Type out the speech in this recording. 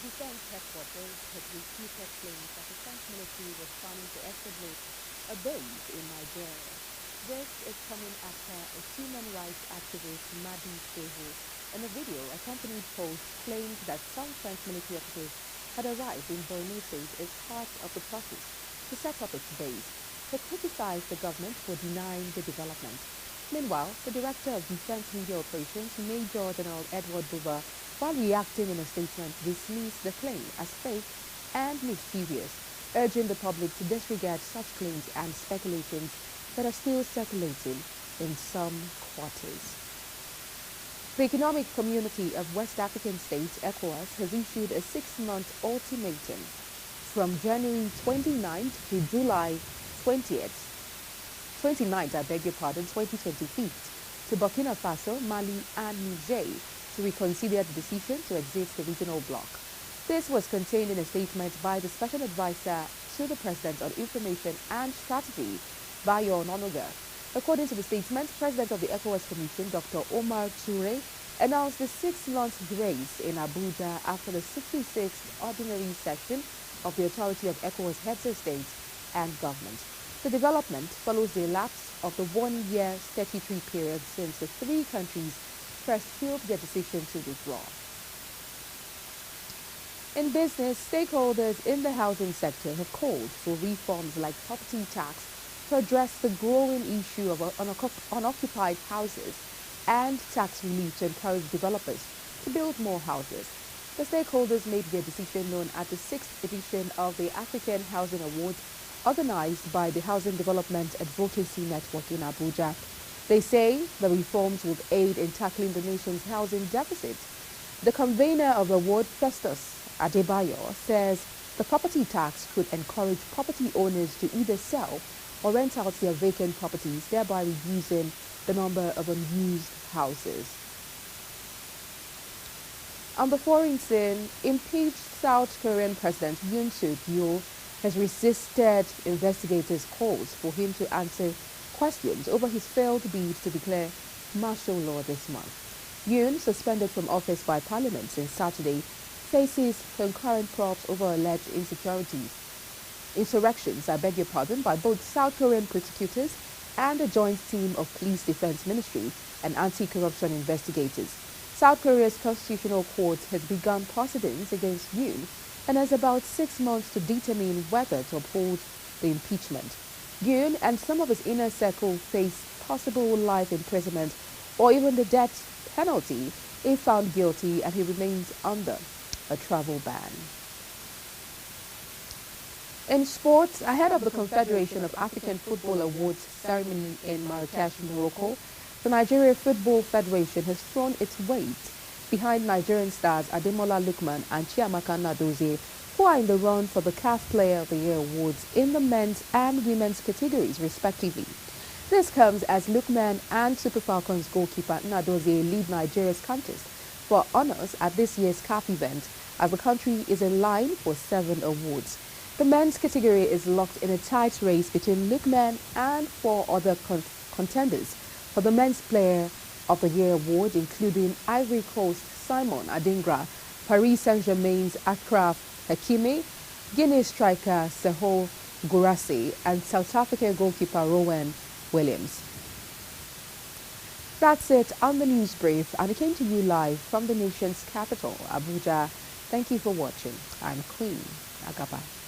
Defense headquarters has refuted claims that the French military was planning to establish a base in Nigeria. This is coming after a human rights activist, Madi Shehu, in a video accompanied post claimed that some French military operatives had arrived in Borno State as part of the process to set up its base. He criticized the government for denying the development. Meanwhile, the Director of Defense Media Operations, Major General Edward Buba, while reacting in a statement, dismissed the claim as fake and mischievous, urging the public to disregard such claims and speculations that are still circulating in some quarters. The Economic Community of West African States, ECOWAS, has issued a 6-month ultimatum from January 29th to July 2025 to Burkina Faso, Mali, and Niger to reconsider the decision to exit the regional bloc. This was contained in a statement by the Special Advisor to the President on Information and Strategy, Bayo Ononuga. According to the statement, President of the ECOWAS Commission, Dr. Omar Toure, announced the 6-month grace in Abuja after the 66th ordinary session of the Authority of ECOWAS Heads of State and Government. The development follows the elapse of the 1-year statutory period since the three countries first sealed their decision to withdraw. In business, stakeholders in the housing sector have called for reforms like property tax to address the growing issue of unoccupied houses and tax relief to encourage developers to build more houses. The stakeholders made their decision known at the 6th edition of the African Housing Awards organized by the Housing Development Advocacy Network in Abuja. They say the reforms will aid in tackling the nation's housing deficit. The convener of the award, Festus Adebayo, says the property tax could encourage property owners to either sell or rent out their vacant properties, thereby reducing the number of unused houses. On the foreign scene, impeached South Korean President Yoon Suk Yeol has resisted investigators' calls for him to answer questions over his failed bid to declare martial law this month. Yoon, suspended from office by Parliament since Saturday, faces concurrent probes over alleged insurrections, by both South Korean prosecutors and a joint team of Police Defense Ministry and anti-corruption investigators. South Korea's Constitutional Court has begun proceedings against Yoon and has about 6 months to determine whether to uphold the impeachment. Yoon and some of his inner circle face possible life imprisonment or even the death penalty if found guilty, and he remains under a travel ban. In sports, ahead of the Confederation of African Football Awards ceremony in Marrakesh, Morocco, the Nigeria Football Federation has thrown its weight behind Nigerian stars Ademola Lookman and Chiamaka Nnadozie, who are in the run for the CAF Player of the Year awards in the men's and women's categories, respectively. This comes as Lookman and Super Falcons goalkeeper Nnadozie lead Nigeria's contest for honors at this year's CAF event, as the country is in line for 7 awards. The men's category is locked in a tight race between Lookman and 4 other contenders for the Men's Player of the Year award, including Ivory Coast Simon Adingra, Paris Saint-Germain's Achraf Hakimi, Guinea striker Sehol Gurasi, and South African goalkeeper Rowan Williams. That's it on the news brief, and it came to you live from the nation's capital, Abuja. Thank you for watching. I'm Queen Agaba.